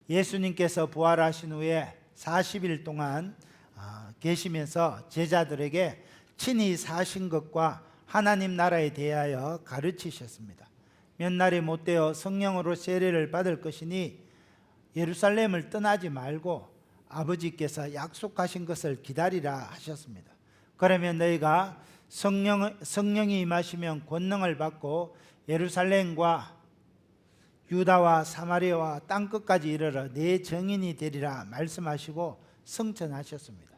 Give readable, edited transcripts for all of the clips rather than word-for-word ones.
예수님께서 부활하신 후에 40일 동안 계시면서 제자들에게 친히 사신 것과 하나님 나라에 대하여 가르치셨습니다. 몇 날이 못되어 성령으로 세례를 받을 것이니 예루살렘을 떠나지 말고 아버지께서 약속하신 것을 기다리라 하셨습니다. 그러면 너희가 성령이 임하시면 권능을 받고 예루살렘과 유다와 사마리아와 땅끝까지 이르러 내 증인이 되리라 말씀하시고 성천하셨습니다.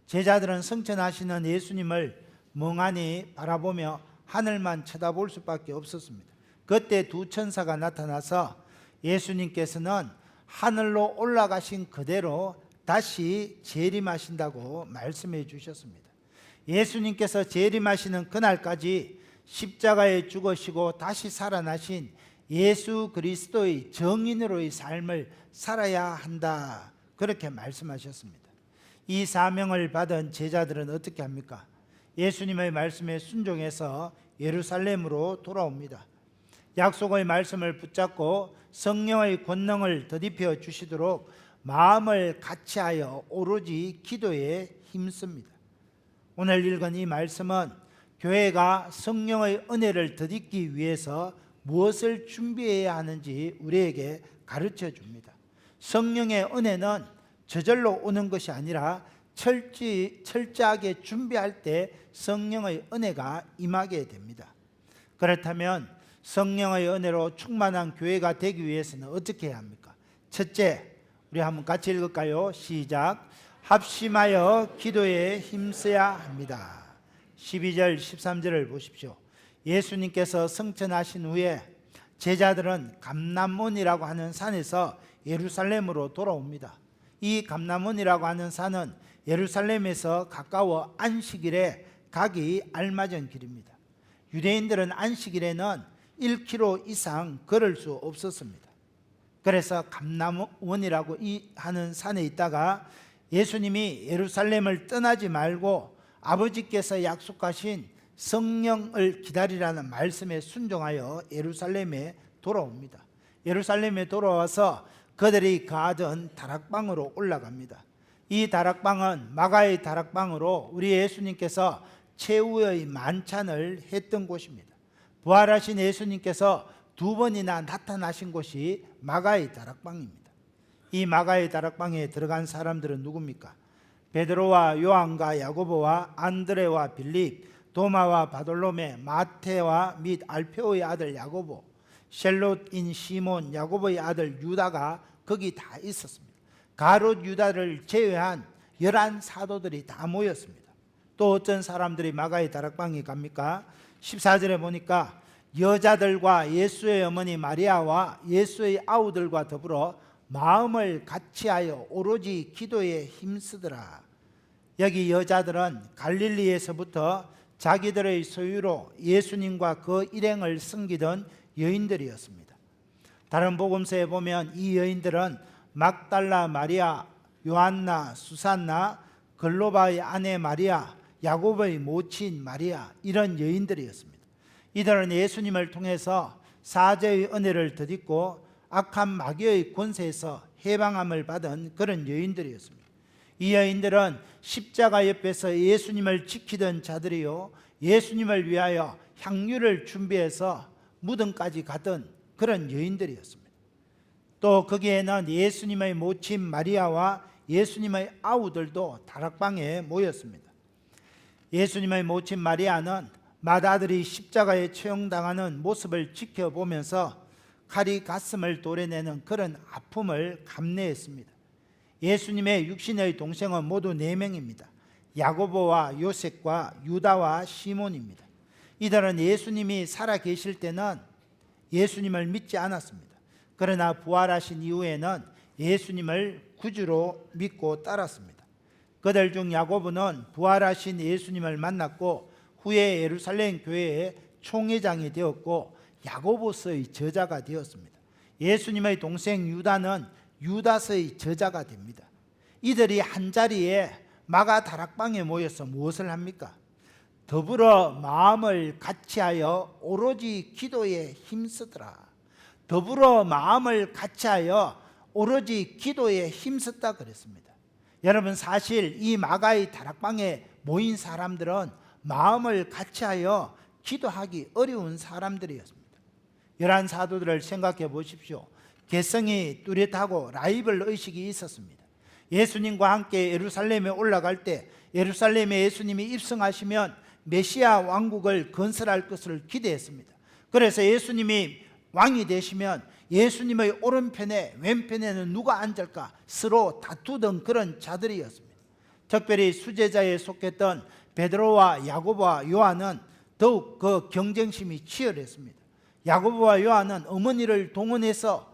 제자들은 성천하시는 예수님을 멍하니 바라보며 하늘만 쳐다볼 수밖에 없었습니다. 그때 두 천사가 나타나서 예수님께서는 하늘로 올라가신 그대로 다시 재림하신다고 말씀해 주셨습니다. 예수님께서 재림하시는 그날까지 십자가에 죽으시고 다시 살아나신 예수 그리스도의 정인으로의 삶을 살아야 한다, 그렇게 말씀하셨습니다. 이 사명을 받은 제자들은 어떻게 합니까? 예수님의 말씀에 순종해서 예루살렘으로 돌아옵니다. 약속의 말씀을 붙잡고 성령의 권능을 덧입혀 주시도록 마음을 같이하여 오로지 기도에 힘씁니다. 오늘 읽은 이 말씀은 교회가 성령의 은혜를 덧입기 위해서 무엇을 준비해야 하는지 우리에게 가르쳐 줍니다. 성령의 은혜는 저절로 오는 것이 아니라 철저하게 준비할 때 성령의 은혜가 임하게 됩니다. 그렇다면 성령의 은혜로 충만한 교회가 되기 위해서는 어떻게 해야 합니까? 첫째, 우리 한번 같이 읽을까요? 시작. 합심하여 기도에 힘써야 합니다. 12절 13절을 보십시오. 예수님께서 성천하신 후에 제자들은 감람원이라고 하는 산에서 예루살렘으로 돌아옵니다. 이 감람원이라고 하는 산은 예루살렘에서 가까워 안식일에 가기 알맞은 길입니다. 유대인들은 안식일에는 1km 이상 걸을 수 없었습니다. 그래서 감람원이라고 하는 산에 있다가 예수님이 예루살렘을 떠나지 말고 아버지께서 약속하신 성령을 기다리라는 말씀에 순종하여 예루살렘에 돌아옵니다. 예루살렘에 돌아와서 그들이 가던 다락방으로 올라갑니다. 이 다락방은 마가의 다락방으로 우리 예수님께서 최후의 만찬을 했던 곳입니다. 부활하신 예수님께서 두 번이나 나타나신 곳이 마가의 다락방입니다. 이 마가의 다락방에 들어간 사람들은 누굽니까? 베드로와 요한과 야고보와 안드레와 빌립, 도마와 바돌로메, 마테와 및 알페오의 아들 야고보, 셀롯인 시몬, 야고보의 아들 유다가 거기 다 있었습니다. 가룟 유다를 제외한 11 사도들이 다 모였습니다. 또 어떤 사람들이 마가의 다락방에 갑니까? 14절에 보니까 여자들과 예수의 어머니 마리아와 예수의 아우들과 더불어 마음을 같이하여 오로지 기도에 힘쓰더라. 여기 여자들은 갈릴리에서부터 자기들의 소유로 예수님과 그 일행을 섬기던 여인들이었습니다. 다른 복음서에 보면 이 여인들은 막달라 마리아, 요한나, 수산나, 글로바의 아내 마리아, 야고보의 모친 마리아, 이런 여인들이었습니다. 이들은 예수님을 통해서 사죄의 은혜를 덧입고 악한 마귀의 권세에서 해방함을 받은 그런 여인들이었습니다. 이 여인들은 십자가 옆에서 예수님을 지키던 자들이요, 예수님을 위하여 향유를 준비해서 무덤까지 갔던 그런 여인들이었습니다. 또 거기에는 예수님의 모친 마리아와 예수님의 아우들도 다락방에 모였습니다. 예수님의 모친 마리아는 맏아들이 십자가에 처형당하는 모습을 지켜보면서 칼이 가슴을 도려내는 그런 아픔을 감내했습니다. 예수님의 육신의 동생은 모두 4명입니다. 야고보와 요셉과 유다와 시몬입니다. 이들은 예수님이 살아계실 때는 예수님을 믿지 않았습니다. 그러나 부활하신 이후에는 예수님을 구주로 믿고 따랐습니다. 그들 중 야고보는 부활하신 예수님을 만났고 후에 예루살렘 교회의 총회장이 되었고 야고보서의 저자가 되었습니다. 예수님의 동생 유다는 유다서의 저자가 됩니다. 이들이 한자리에 마가 다락방에 모여서 무엇을 합니까? 더불어 마음을 같이하여 오로지 기도에 힘쓰더라. 더불어 마음을 같이하여 오로지 기도에 힘썼다 그랬습니다. 여러분, 사실 이 마가의 다락방에 모인 사람들은 마음을 같이하여 기도하기 어려운 사람들이었습니다. 11 사도들을 생각해 보십시오. 개성이 뚜렷하고 라이벌 의식이 있었습니다. 예수님과 함께 예루살렘에 올라갈 때 예루살렘에 예수님이 입성하시면 메시아 왕국을 건설할 것을 기대했습니다. 그래서 예수님이 왕이 되시면 예수님의 오른편에 왼편에는 누가 앉을까 서로 다투던 그런 자들이었습니다. 특별히 수제자에 속했던 베드로와 야고보와 요한은 더욱 그 경쟁심이 치열했습니다. 야고보와 요한은 어머니를 동원해서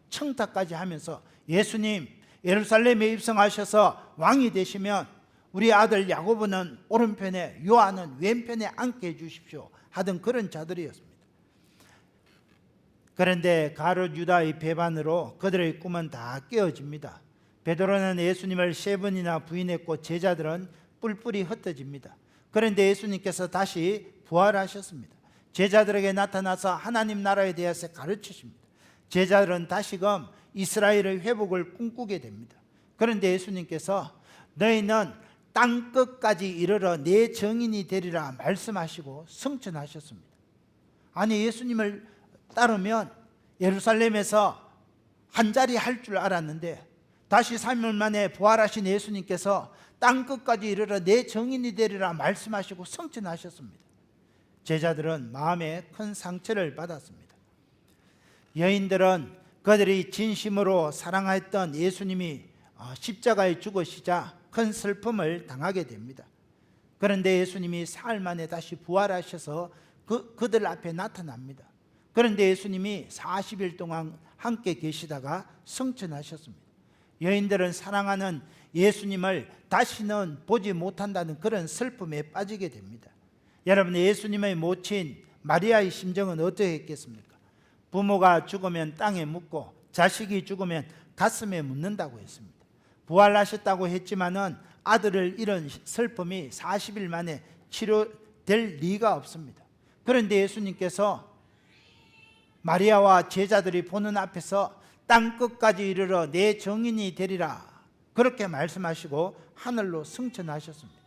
청탁까지 하면서 예수님 예루살렘에 입성하셔서 왕이 되시면 우리 아들 야고보는 오른편에 요한은 왼편에 앉게 해주십시오 하던 그런 자들이었습니다. 그런데 가룟 유다의 배반으로 그들의 꿈은 다 깨어집니다. 베드로는 예수님을 3번이나 부인했고 제자들은 뿔뿔이 흩어집니다. 그런데 예수님께서 다시 부활하셨습니다. 제자들에게 나타나서 하나님 나라에 대해서 가르치십니다. 제자들은 다시금 이스라엘의 회복을 꿈꾸게 됩니다. 그런데 예수님께서 너희는 땅 끝까지 이르러 내 정인이 되리라 말씀하시고 성천하셨습니다. 아니, 예수님을 따르면 예루살렘에서 한 자리 할 줄 알았는데 다시 3일 만에 부활하신 예수님께서 땅 끝까지 이르러 내 정인이 되리라 말씀하시고 성천하셨습니다. 제자들은 마음에 큰 상처를 받았습니다. 여인들은 그들이 진심으로 사랑했던 예수님이 십자가에 죽으시자 큰 슬픔을 당하게 됩니다. 그런데 예수님이 사흘 만에 다시 부활하셔서 그들 앞에 나타납니다. 그런데 예수님이 40일 동안 함께 계시다가 성천하셨습니다. 여인들은 사랑하는 예수님을 다시는 보지 못한다는 그런 슬픔에 빠지게 됩니다. 여러분, 예수님의 모친 마리아의 심정은 어떠했겠습니까? 부모가 죽으면 땅에 묻고 자식이 죽으면 가슴에 묻는다고 했습니다. 부활하셨다고 했지만은 아들을 잃은 슬픔이 40일 만에 치료될 리가 없습니다. 그런데 예수님께서 마리아와 제자들이 보는 앞에서 땅 끝까지 이르러 내 정인이 되리라 그렇게 말씀하시고 하늘로 승천하셨습니다.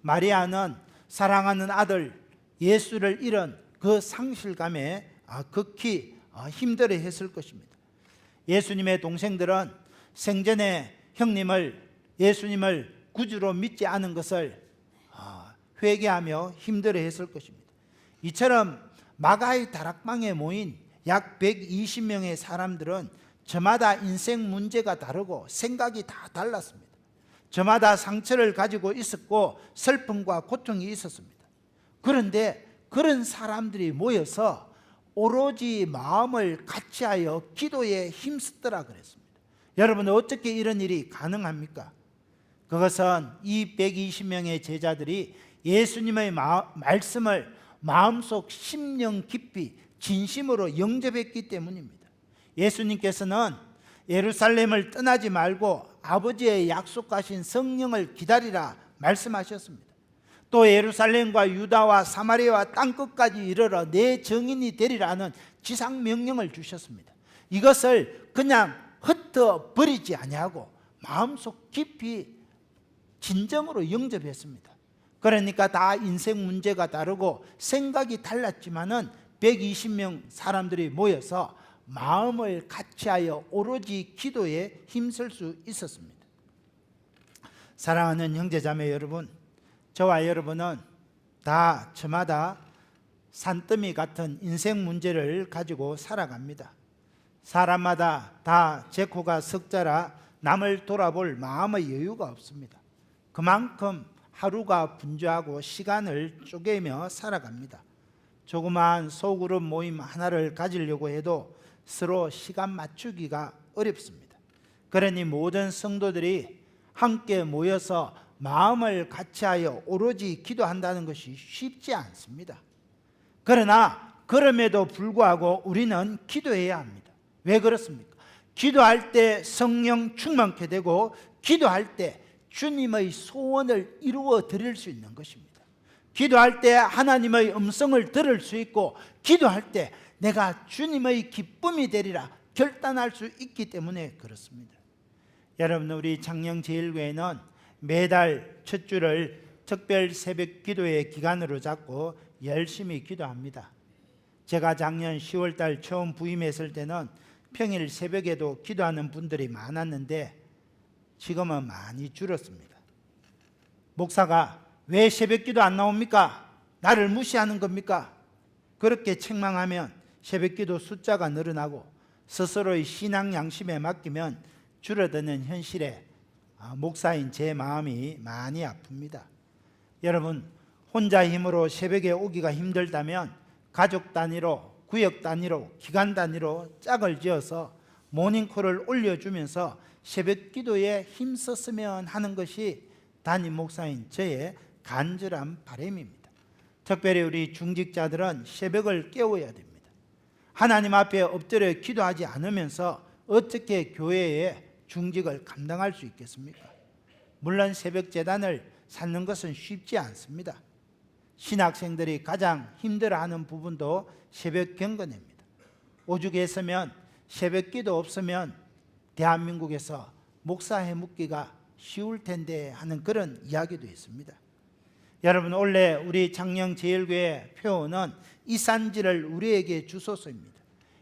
마리아는 사랑하는 아들 예수를 잃은 그 상실감에 극히 힘들어했을 것입니다. 예수님의 동생들은 생전에 예수님을 구주로 믿지 않은 것을 회개하며 힘들어했을 것입니다. 이처럼 마가의 다락방에 모인 약 120명의 사람들은 저마다 인생 문제가 다르고 생각이 다 달랐습니다. 저마다 상처를 가지고 있었고 슬픔과 고통이 있었습니다. 그런데 그런 사람들이 모여서 오로지 마음을 같이하여 기도에 힘쓰더라 그랬습니다. 여러분, 어떻게 이런 일이 가능합니까? 그것은 이 120명의 제자들이 예수님의 말씀을 마음속 심령 깊이 진심으로 영접했기 때문입니다. 예수님께서는 예루살렘을 떠나지 말고 아버지의 약속하신 성령을 기다리라 말씀하셨습니다. 또 예루살렘과 유다와 사마리아와 땅끝까지 이르러 내 정인이 되리라는 지상명령을 주셨습니다. 이것을 그냥 흩어버리지 아니하고 마음속 깊이 진정으로 영접했습니다. 그러니까 다 인생 문제가 다르고 생각이 달랐지만은 120명 사람들이 모여서 마음을 같이하여 오로지 기도에 힘쓸 수 있었습니다. 사랑하는 형제자매 여러분, 저와 여러분은 다 저마다 산더미 같은 인생 문제를 가지고 살아갑니다. 사람마다 다 제 코가 석자라 남을 돌아볼 마음의 여유가 없습니다. 그만큼 하루가 분주하고 시간을 쪼개며 살아갑니다. 조그마한 소그룹 모임 하나를 가지려고 해도 서로 시간 맞추기가 어렵습니다. 그러니 모든 성도들이 함께 모여서 마음을 같이하여 오로지 기도한다는 것이 쉽지 않습니다. 그러나 그럼에도 불구하고 우리는 기도해야 합니다. 왜 그렇습니까? 기도할 때 성령 충만케 되고 기도할 때 주님의 소원을 이루어 드릴 수 있는 것입니다. 기도할 때 하나님의 음성을 들을 수 있고 기도할 때 내가 주님의 기쁨이 되리라 결단할 수 있기 때문에 그렇습니다. 여러분, 우리 창녕제일교회는 매달 첫 주를 특별 새벽 기도의 기간으로 잡고 열심히 기도합니다. 제가 작년 10월달 처음 부임했을 때는 평일 새벽에도 기도하는 분들이 많았는데 지금은 많이 줄었습니다. 목사가 왜 새벽 기도 안 나옵니까? 나를 무시하는 겁니까? 그렇게 책망하면 새벽 기도 숫자가 늘어나고 스스로의 신앙 양심에 맡기면 줄어드는 현실에 목사인 제 마음이 많이 아픕니다. 여러분, 혼자 힘으로 새벽에 오기가 힘들다면 가족 단위로, 구역 단위로, 기간 단위로 짝을 지어서 모닝콜을 올려주면서 새벽 기도에 힘썼으면 하는 것이 담임 목사인 저의 간절한 바람입니다. 특별히 우리 중직자들은 새벽을 깨워야 됩니다. 하나님 앞에 엎드려 기도하지 않으면서 어떻게 교회의 중직을 감당할 수 있겠습니까? 물론 새벽 재단을 쌓는 것은 쉽지 않습니다. 신학생들이 가장 힘들어하는 부분도 새벽 경건입니다. 오죽에 있으면 새벽 기도 없으면 대한민국에서 목사해 묻기가 쉬울 텐데 하는 그런 이야기도 있습니다. 여러분, 원래 우리 창녕제일교회 표어는 이산지를 우리에게 주소서입니다.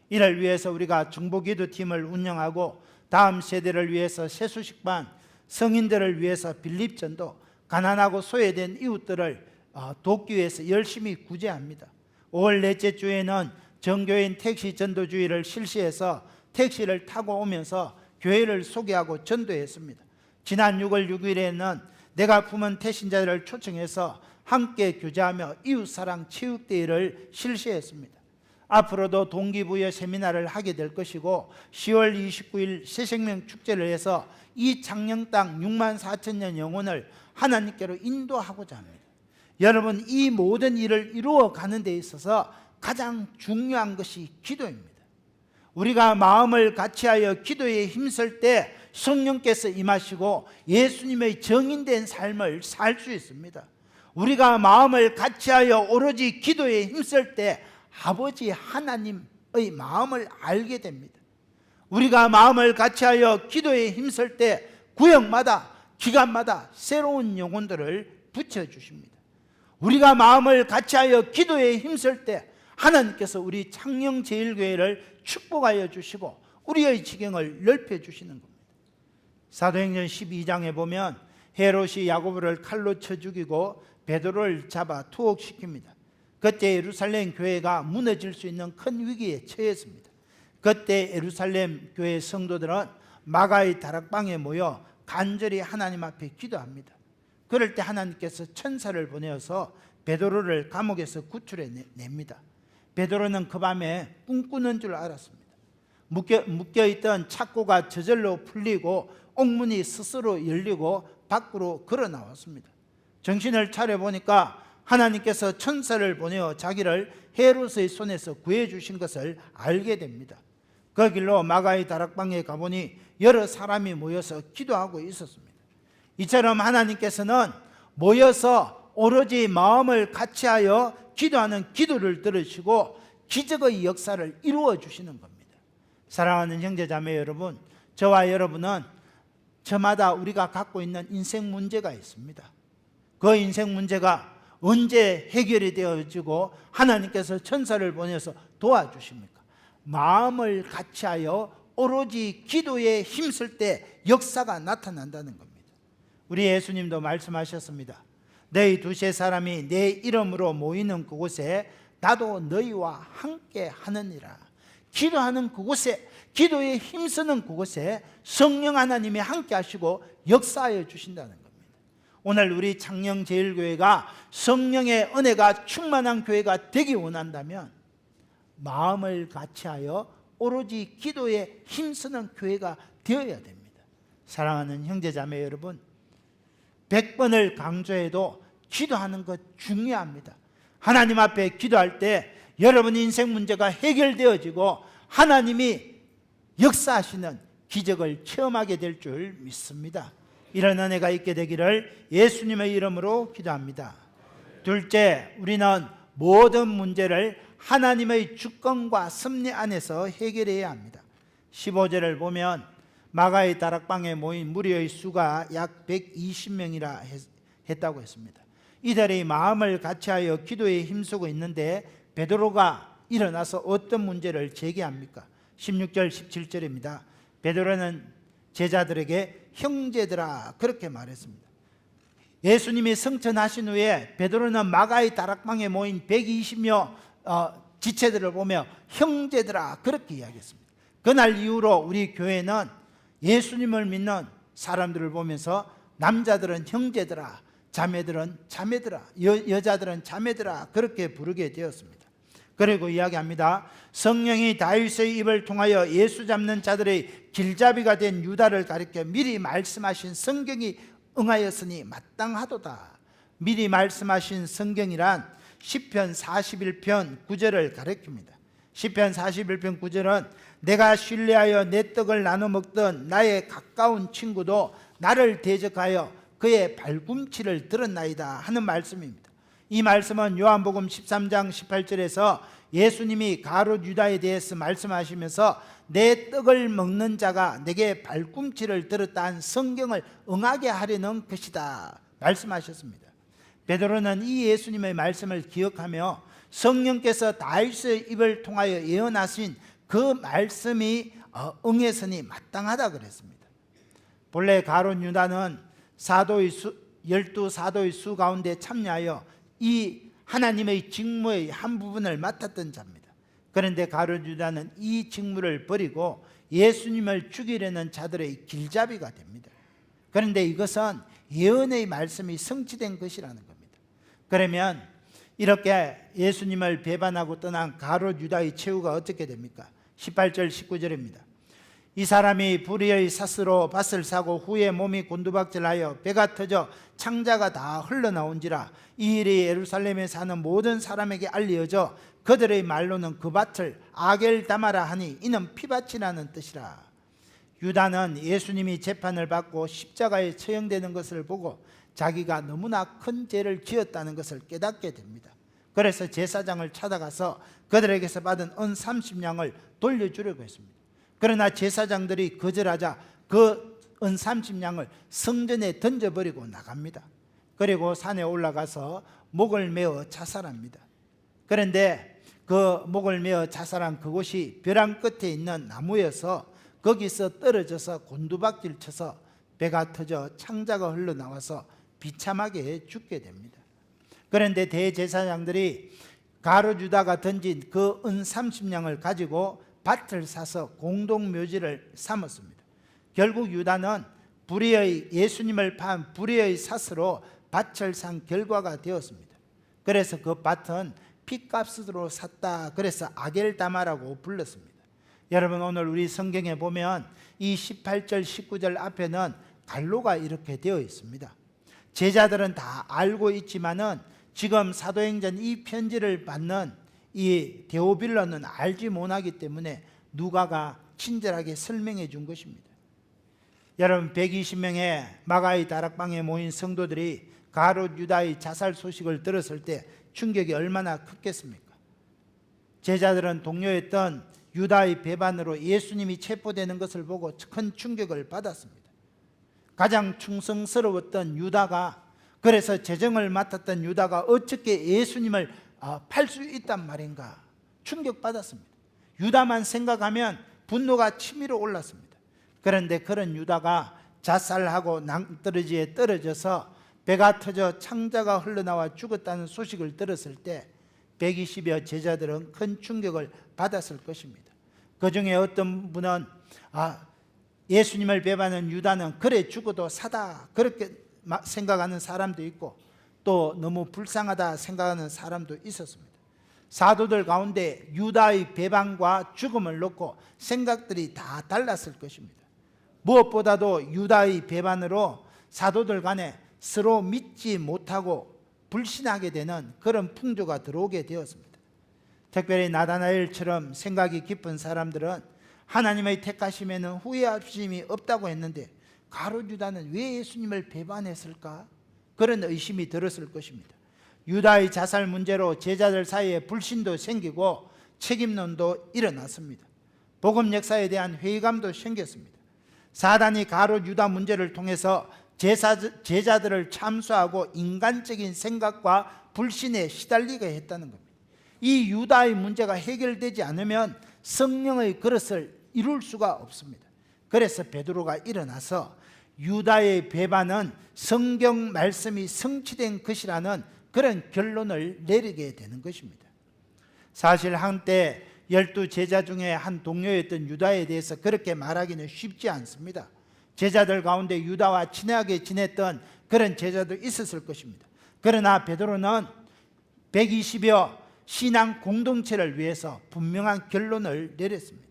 이를 위해서 우리가 중보기도팀을 운영하고 다음 세대를 위해서 세수식반, 성인들을 위해서 빌립전도, 가난하고 소외된 이웃들을 돕기 위해서 열심히 구제합니다. 5월 넷째 주에는 정교인 택시 전도주의를 실시해서 택시를 타고 오면서 교회를 소개하고 전도했습니다. 지난 6월 6일에는 내가 품은 태신자들을 초청해서 함께 교제하며 이웃사랑 체육대회를 실시했습니다. 앞으로도 동기부여 세미나를 하게 될 것이고 10월 29일 새생명 축제를 해서 이 창녕 땅 6만 4천 년 영혼을 하나님께로 인도하고자 합니다. 여러분, 이 모든 일을 이루어가는 데 있어서 가장 중요한 것이 기도입니다. 우리가 마음을 같이하여 기도에 힘쓸 때 성령께서 임하시고 예수님의 정인된 삶을 살 수 있습니다. 우리가 마음을 같이하여 오로지 기도에 힘쓸 때 아버지 하나님의 마음을 알게 됩니다. 우리가 마음을 같이하여 기도에 힘쓸 때 구역마다 기간마다 새로운 영혼들을 붙여주십니다. 우리가 마음을 같이하여 기도에 힘쓸 때 하나님께서 우리 창녕제일교회를 축복하여 주시고 우리의 지경을 넓혀 주시는 겁니다. 사도행전 12장에 보면 헤롯이 야고보를 칼로 쳐 죽이고 베드로를 잡아 투옥시킵니다. 그때 예루살렘 교회가 무너질 수 있는 큰 위기에 처했습니다. 그때 예루살렘 교회 성도들은 마가의 다락방에 모여 간절히 하나님 앞에 기도합니다. 그럴 때 하나님께서 천사를 보내어서 베드로를 감옥에서 구출해 냅니다. 베드로는 그 밤에 꿈꾸는 줄 알았습니다. 묶여있던 착고가 저절로 풀리고 옥문이 스스로 열리고 밖으로 걸어 나왔습니다. 정신을 차려보니까 하나님께서 천사를 보내어 자기를 헤롯의 손에서 구해주신 것을 알게 됩니다. 그 길로 마가의 다락방에 가보니 여러 사람이 모여서 기도하고 있었습니다. 이처럼 하나님께서는 모여서 오로지 마음을 같이하여 기도하는 기도를 들으시고 기적의 역사를 이루어 주시는 겁니다. 사랑하는 형제자매 여러분, 저와 여러분은 저마다 우리가 갖고 있는 인생 문제가 있습니다. 그 인생 문제가 언제 해결이 되어지고 하나님께서 천사를 보내서 도와주십니까? 마음을 같이하여 오로지 기도에 힘쓸 때 역사가 나타난다는 겁니다. 우리 예수님도 말씀하셨습니다. 너희 두세 사람이 내 이름으로 모이는 그곳에 나도 너희와 함께 하느니라. 기도하는 그곳에, 기도에 힘쓰는 그곳에 성령 하나님이 함께 하시고 역사하여 주신다는 겁니다. 오늘 우리 창녕제일교회가 성령의 은혜가 충만한 교회가 되기 원한다면 마음을 같이하여 오로지 기도에 힘쓰는 교회가 되어야 됩니다. 사랑하는 형제자매 여러분, 100번을 강조해도 기도하는 것 중요합니다. 하나님 앞에 기도할 때 여러분 인생 문제가 해결되어지고 하나님이 역사하시는 기적을 체험하게 될 줄 믿습니다. 이런 은혜가 있게 되기를 예수님의 이름으로 기도합니다. 둘째, 우리는 모든 문제를 하나님의 주권과 섭리 안에서 해결해야 합니다. 15절을 보면 마가의 다락방에 모인 무리의 수가 약 120명이라 했다고 했습니다. 이들이 마음을 같이하여 기도에 힘쓰고 있는데 베드로가 일어나서 어떤 문제를 제기합니까? 16절 17절입니다. 베드로는 제자들에게 형제들아 그렇게 말했습니다. 예수님이 승천하신 후에 베드로는 마가의 다락방에 모인 120여 지체들을 보며 형제들아 그렇게 이야기했습니다. 그날 이후로 우리 교회는 예수님을 믿는 사람들을 보면서 남자들은 형제들아, 자매들은 자매들아, 여자들은 자매들아 그렇게 부르게 되었습니다. 그리고 이야기합니다. 성령이 다윗의 입을 통하여 예수 잡는 자들의 길잡이가 된 유다를 가리켜 미리 말씀하신 성경이 응하였으니 마땅하도다. 미리 말씀하신 성경이란 시편 41편 9절을 가리킵니다. 시편 41편 9절은 내가 신뢰하여 내 떡을 나눠 먹던 나의 가까운 친구도 나를 대적하여 그의 발꿈치를 들었나이다 하는 말씀입니다. 이 말씀은 요한복음 13장 18절에서 예수님이 가룟 유다에 대해서 말씀하시면서 내 떡을 먹는 자가 내게 발꿈치를 들었다 한 성경을 응하게 하려는 것이다 말씀하셨습니다. 베드로는 이 예수님의 말씀을 기억하며 성령께서 다윗의 입을 통하여 예언하신 그 말씀이 응했으니 마땅하다 그랬습니다. 본래 가룟 유다는 열두 사도의 수 가운데 참여하여 이 하나님의 직무의 한 부분을 맡았던 자입니다. 그런데 가룟 유다는 이 직무를 버리고 예수님을 죽이려는 자들의 길잡이가 됩니다. 그런데 이것은 예언의 말씀이 성취된 것이라는 겁니다. 그러면 이렇게 예수님을 배반하고 떠난 가룟 유다의 최후가 어떻게 됩니까? 18절 19절입니다. 이 사람이 불의의 사스로 밭을 사고 후에 몸이 곤두박질하여 배가 터져 창자가 다 흘러나온지라 이 일이 예루살렘에 사는 모든 사람에게 알려져 그들의 말로는 그 밭을 아겔다마라 하니 이는 피밭이라는 뜻이라. 유다는 예수님이 재판을 받고 십자가에 처형되는 것을 보고 자기가 너무나 큰 죄를 지었다는 것을 깨닫게 됩니다. 그래서 제사장을 찾아가서 그들에게서 받은 은 30냥을 돌려주려고 했습니다. 그러나 제사장들이 거절하자 그 은 30냥을 성전에 던져버리고 나갑니다. 그리고 산에 올라가서 목을 메어 자살합니다. 그런데 그 목을 메어 자살한 그곳이 벼랑 끝에 있는 나무여서 거기서 떨어져서 곤두박질 쳐서 배가 터져 창자가 흘러나와서 비참하게 죽게 됩니다. 그런데 대제사장들이 가룟 유다가 던진 그 은 30냥을 가지고 밭을 사서 공동묘지를 삼았습니다. 결국 유다는 예수님을 판 불의의 삿으로 밭을 산 결과가 되었습니다. 그래서 그 밭은 핏값으로 샀다. 그래서 아겔다마라고 불렀습니다. 여러분 오늘 우리 성경에 보면 이 18절 19절 앞에는 갈로가 이렇게 되어 있습니다. 제자들은 다 알고 있지만은 지금 사도행전 이 편지를 받는 이 데오빌로는 알지 못하기 때문에 누가가 친절하게 설명해 준 것입니다. 여러분 120명의 마가의 다락방에 모인 성도들이 가룟 유다의 자살 소식을 들었을 때 충격이 얼마나 컸겠습니까? 제자들은 동료였던 유다의 배반으로 예수님이 체포되는 것을 보고 큰 충격을 받았습니다. 가장 충성스러웠던 유다가, 그래서 재정을 맡았던 유다가 어떻게 예수님을 팔 수 있단 말인가 충격받았습니다. 유다만 생각하면 분노가 치밀어 올랐습니다. 그런데 그런 유다가 자살하고 낭떠러지에 떨어져서 배가 터져 창자가 흘러나와 죽었다는 소식을 들었을 때 120여 제자들은 큰 충격을 받았을 것입니다. 그 중에 어떤 분은 예수님을 배반한 유다는 그래 죽어도 사다 그렇게 생각하는 사람도 있고 또 너무 불쌍하다 생각하는 사람도 있었습니다. 사도들 가운데 유다의 배반과 죽음을 놓고 생각들이 다 달랐을 것입니다. 무엇보다도 유다의 배반으로 사도들 간에 서로 믿지 못하고 불신하게 되는 그런 풍조가 들어오게 되었습니다. 특별히 나다나엘처럼 생각이 깊은 사람들은 하나님의 택하심에는 후회하심이 없다고 했는데 가룟 유다는 왜 예수님을 배반했을까? 그런 의심이 들었을 것입니다. 유다의 자살 문제로 제자들 사이에 불신도 생기고 책임론도 일어났습니다. 복음 역사에 대한 회의감도 생겼습니다. 사단이 가룟 유다 문제를 통해서 제자들을 참수하고 인간적인 생각과 불신에 시달리게 했다는 겁니다. 이 유다의 문제가 해결되지 않으면 성령의 그릇을 이룰 수가 없습니다. 그래서 베드로가 일어나서 유다의 배반은 성경 말씀이 성취된 것이라는 그런 결론을 내리게 되는 것입니다. 사실 한때 12제자 중에 한 동료였던 유다에 대해서 그렇게 말하기는 쉽지 않습니다. 제자들 가운데 유다와 친하게 지냈던 그런 제자도 있었을 것입니다. 그러나 베드로는 120여 신앙 공동체를 위해서 분명한 결론을 내렸습니다.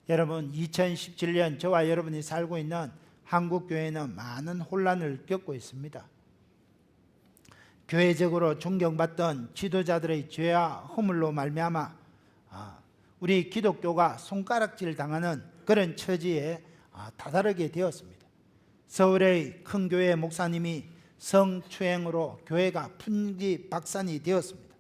여러분, 2017년 저와 여러분이 살고 있는 한국교회는 많은 혼란을 겪고 있습니다. 교회적으로 존경받던 지도자들의 죄와 허물로 말미암아 우리 기독교가 손가락질 당하는 그런 처지에 다다르게 되었습니다. 서울의 큰 교회 목사님이 성추행으로 교회가 풍지박산이 되었습니다.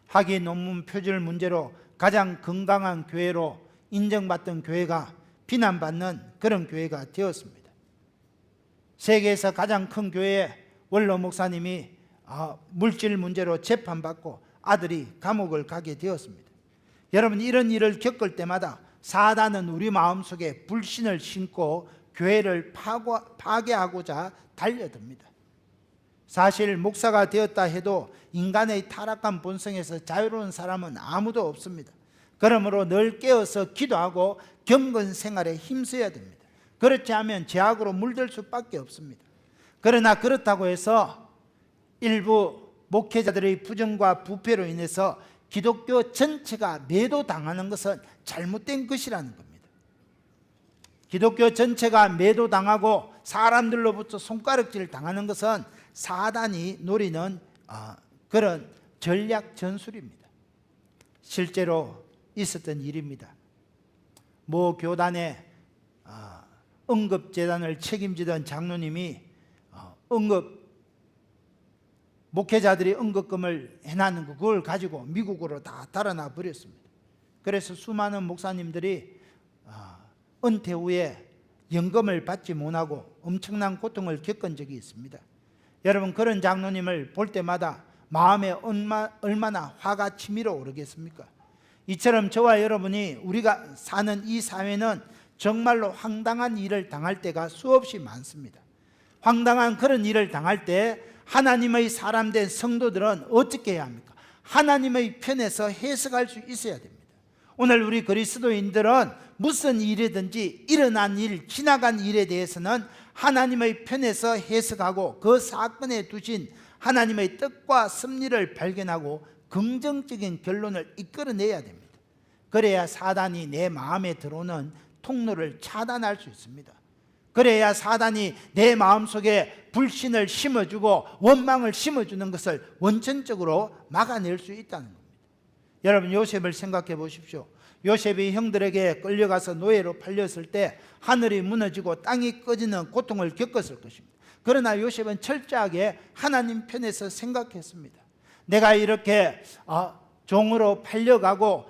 학위 논문 표절 문제로 가장 건강한 교회로 인정받던 교회가 비난받는 그런 교회가 되었습니다. 세계에서 가장 큰 교회의 원로 목사님이 물질 문제로 재판받고 아들이 감옥을 가게 되었습니다. 여러분, 이런 일을 겪을 때마다 사단은 우리 마음속에 불신을 심고 교회를 파괴하고자 달려듭니다. 사실 목사가 되었다 해도 인간의 타락한 본성에서 자유로운 사람은 아무도 없습니다. 그러므로 늘 깨어서 기도하고 경건 생활에 힘써야 됩니다. 그렇지 않으면 죄악으로 물들 수밖에 없습니다. 그러나 그렇다고 해서 일부 목회자들의 부정과 부패로 인해서 기독교 전체가 매도당하는 것은 잘못된 것이라는 겁니다. 기독교 전체가 매도당하고 사람들로부터 손가락질 당하는 것은 사단이 노리는 그런 전략 전술입니다. 실제로 있었던 일입니다. 모 교단의 응급재단을 책임지던 장로님이 목회자들이 응급금을 해놨는 그걸 가지고 미국으로 다 달아나 버렸습니다. 그래서 수많은 목사님들이 은퇴 후에 연금을 받지 못하고 엄청난 고통을 겪은 적이 있습니다. 여러분, 그런 장로님을 볼 때마다 마음에 얼마나 화가 치밀어 오르겠습니까? 이처럼 저와 여러분이 우리가 사는 이 사회는 정말로 황당한 일을 당할 때가 수없이 많습니다. 황당한 그런 일을 당할 때 하나님의 사람 된 성도들은 어떻게 해야 합니까? 하나님의 편에서 해석할 수 있어야 됩니다. 오늘 우리 그리스도인들은 무슨 일이든지 일어난 일, 지나간 일에 대해서는 하나님의 편에서 해석하고 그 사건에 두신 하나님의 뜻과 섭리를 발견하고 긍정적인 결론을 이끌어내야 됩니다. 그래야 사단이 내 마음에 들어오는 통로를 차단할 수 있습니다. 그래야 사단이 내 마음속에 불신을 심어주고 원망을 심어주는 것을 원천적으로 막아낼 수 있다는 겁니다. 여러분, 요셉을 생각해 보십시오. 요셉이 형들에게 끌려가서 노예로 팔렸을 때 하늘이 무너지고 땅이 꺼지는 고통을 겪었을 것입니다. 그러나 요셉은 철저하게 하나님 편에서 생각했습니다. 내가 이렇게 종으로 팔려가고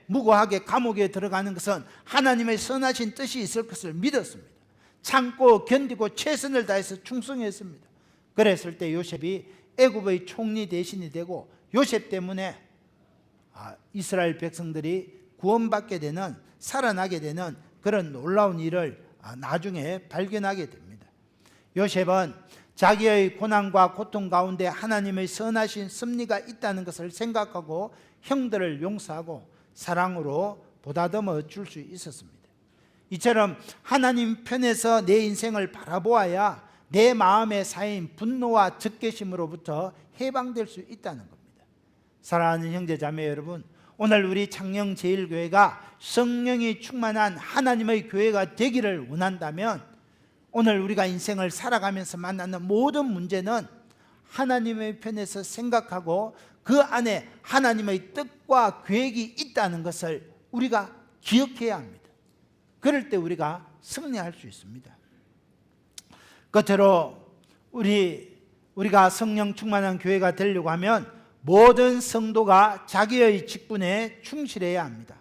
무고하게 감옥에 들어가는 것은 하나님의 선하신 뜻이 있을 것을 믿었습니다. 참고 견디고 최선을 다해서 충성했습니다. 그랬을 때 요셉이 애굽의 총리 대신이 되고 요셉 때문에 이스라엘 백성들이 구원받게 되는, 살아나게 되는 그런 놀라운 일을 나중에 발견하게 됩니다. 요셉은 자기의 고난과 고통 가운데 하나님의 선하신 섭리가 있다는 것을 생각하고 형들을 용서하고 사랑으로 보다듬어 줄 수 있었습니다. 이처럼 하나님 편에서 내 인생을 바라보아야 내 마음에 쌓인 분노와 적개심으로부터 해방될 수 있다는 겁니다. 사랑하는 형제자매 여러분, 오늘 우리 창녕제일교회가 성령이 충만한 하나님의 교회가 되기를 원한다면 오늘 우리가 인생을 살아가면서 만나는 모든 문제는 하나님의 편에서 생각하고 그 안에 하나님의 뜻과 계획이 있다는 것을 우리가 기억해야 합니다. 그럴 때 우리가 승리할 수 있습니다. 끝으로 우리가 성령 충만한 교회가 되려고 하면 모든 성도가 자기의 직분에 충실해야 합니다.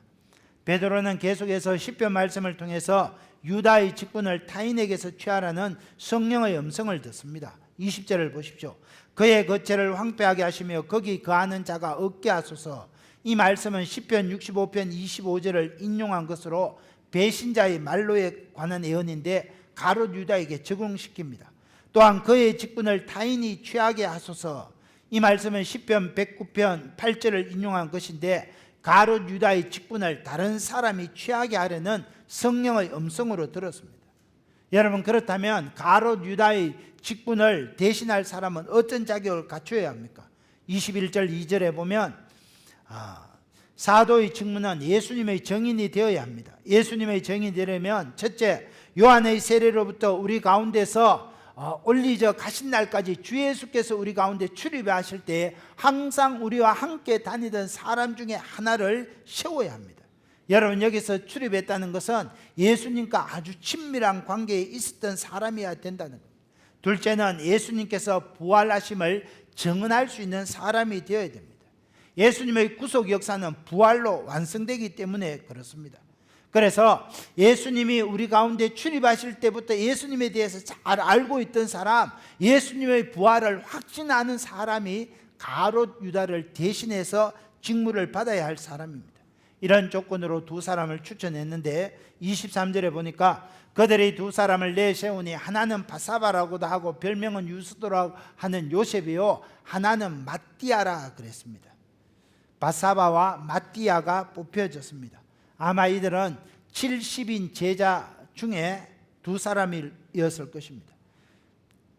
베드로는 계속해서 시편 말씀을 통해서 유다의 직분을 타인에게서 취하라는 성령의 음성을 듣습니다. 20절을 보십시오. 그의 거처를 황폐하게 하시며 거기 거하는 자가 없게 하소서. 이 말씀은 시편 65편 25절을 인용한 것으로 배신자의 말로에 관한 예언인데 가롯 유다에게 적용시킵니다. 또한 그의 직분을 타인이 취하게 하소서. 이 말씀은 시편 109편 8절을 인용한 것인데 가롯 유다의 직분을 다른 사람이 취하게 하려는 성령의 음성으로 들었습니다. 여러분, 그렇다면 가롯 유다의 직분을 대신할 사람은 어떤 자격을 갖춰야 합니까? 21절 2절에 보면 사도의 직무는 예수님의 증인이 되어야 합니다. 예수님의 증인이 되려면 첫째, 요한의 세례로부터 우리 가운데서 올리져 가신 날까지 주 예수께서 우리 가운데 출입하실 때 항상 우리와 함께 다니던 사람 중에 하나를 세워야 합니다. 여러분, 여기서 출입했다는 것은 예수님과 아주 친밀한 관계에 있었던 사람이어야 된다는 겁니다. 둘째는 예수님께서 부활하심을 증언할 수 있는 사람이 되어야 됩니다. 예수님의 구속 역사는 부활로 완성되기 때문에 그렇습니다. 그래서 예수님이 우리 가운데 출입하실 때부터 예수님에 대해서 잘 알고 있던 사람, 예수님의 부활을 확신하는 사람이 가롯 유다를 대신해서 직무를 받아야 할 사람입니다. 이런 조건으로 두 사람을 추천했는데 23절에 보니까 그들이 두 사람을 내세우니 하나는 바사바라고도 하고 별명은 유스도라고 하는 요셉이요, 하나는 마띠아라 그랬습니다. 바사바와 마띠아가 뽑혀졌습니다. 아마 이들은 70인 제자 중에 두 사람이었을 것입니다.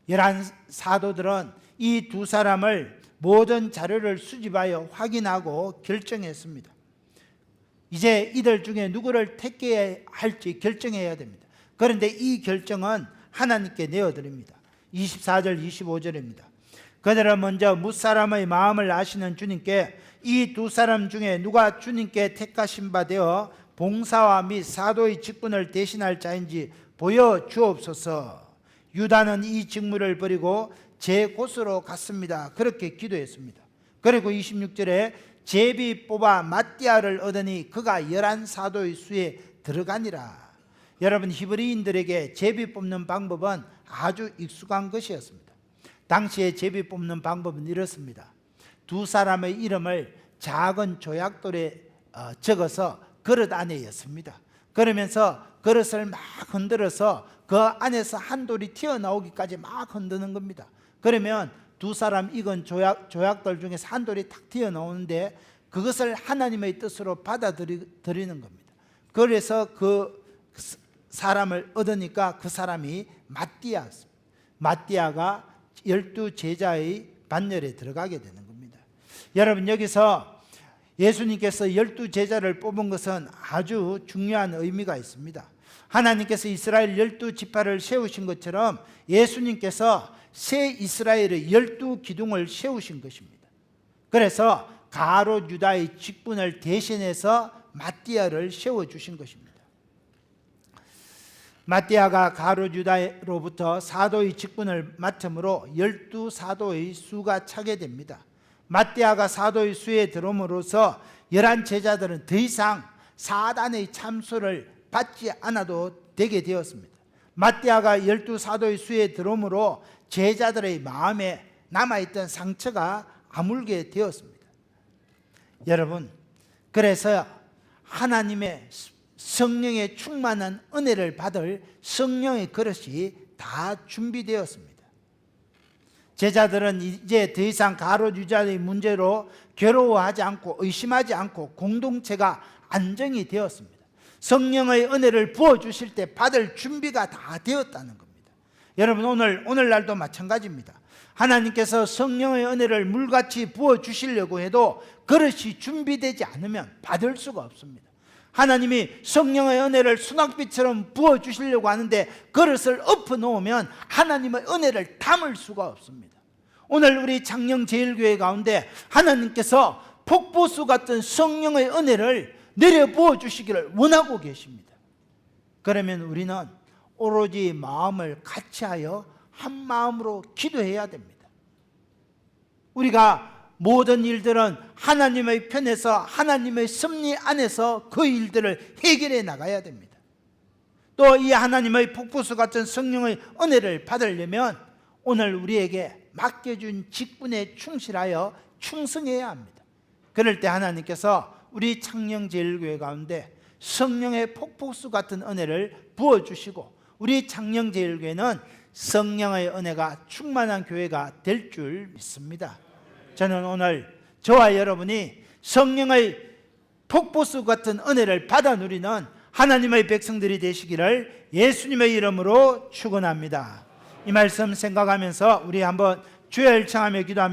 11 사도들은 이 두 사람을 모든 자료를 수집하여 확인하고 결정했습니다. 이제 이들 중에 누구를 택해야 할지 결정해야 됩니다. 그런데 이 결정은 하나님께 내어드립니다. 24절 25절입니다. 그들은 먼저 뭇사람의 마음을 아시는 주님께 이 두 사람 중에 누가 주님께 택하신 바 되어 봉사와 및 사도의 직분을 대신할 자인지 보여주옵소서. 유다는 이 직무를 버리고 제 곳으로 갔습니다. 그렇게 기도했습니다. 그리고 26절에 제비 뽑아 마띠아를 얻으니 그가 11 사도의 수에 들어가니라. 여러분, 히브리인들에게 제비 뽑는 방법은 아주 익숙한 것이었습니다. 당시에 제비 뽑는 방법은 이렇습니다. 두 사람의 이름을 작은 조약돌에 적어서 그릇 안에 였습니다. 그러면서 그릇을 막 흔들어서 그 안에서 한 돌이 튀어나오기까지 막 흔드는 겁니다. 그러면 두 사람 익은 조약돌 중에서 한 돌이 탁 튀어나오는데 그것을 하나님의 뜻으로 받아들이는 겁니다. 그래서 그 사람을 얻으니까 그 사람이 마띠아였습니다. 마띠아가 12 제자의 반열에 들어가게 되는 겁니다. 여러분, 여기서 예수님께서 12 제자를 뽑은 것은 아주 중요한 의미가 있습니다. 하나님께서 이스라엘 12 지파를 세우신 것처럼 예수님께서 새 이스라엘의 12 기둥을 세우신 것입니다. 그래서 가롯 유다의 직분을 대신해서 마띠아를 세워주신 것입니다. 마띠아가 가롯 유다로부터 사도의 직분을 맡음으로 12 사도의 수가 차게 됩니다. 마띠아가 사도의 수에 들어옴으로써 11 제자들은 더 이상 사단의 참소를 받지 않아도 되게 되었습니다. 마띠아가 12 사도의 수에 들어옴으로 제자들의 마음에 남아있던 상처가 아물게 되었습니다. 여러분, 그래서 하나님의 성령의 충만한 은혜를 받을 성령의 그릇이 다 준비되었습니다. 제자들은 이제 더 이상 가롯 유다의 문제로 괴로워하지 않고 의심하지 않고 공동체가 안정이 되었습니다. 성령의 은혜를 부어주실 때 받을 준비가 다 되었다는 겁니다. 여러분, 오늘날도 마찬가지입니다. 하나님께서 성령의 은혜를 물같이 부어주시려고 해도 그릇이 준비되지 않으면 받을 수가 없습니다. 하나님이 성령의 은혜를 수낙비처럼 부어주시려고 하는데 그릇을 엎어놓으면 하나님의 은혜를 담을 수가 없습니다. 오늘 우리 창녕제일교회 가운데 하나님께서 폭포수 같은 성령의 은혜를 내려 부어주시기를 원하고 계십니다. 그러면 우리는 오로지 마음을 같이하여 한 마음으로 기도해야 됩니다. 우리가 모든 일들은 하나님의 편에서 하나님의 섭리 안에서 그 일들을 해결해 나가야 됩니다. 또 이 하나님의 폭포수 같은 성령의 은혜를 받으려면 오늘 우리에게 맡겨준 직분에 충실하여 충성해야 합니다. 그럴 때 하나님께서 우리 창녕제일교회 가운데 성령의 폭포수 같은 은혜를 부어주시고 우리 창녕제일교회는 성령의 은혜가 충만한 교회가 될 줄 믿습니다. 저는 오늘 저와 여러분이 성령의 폭포수 같은 은혜를 받아 누리는 하나님의 백성들이 되시기를 예수님의 이름으로 축원합니다. 이 말씀 생각하면서 우리 한번 주여 일창하며 기도합니다.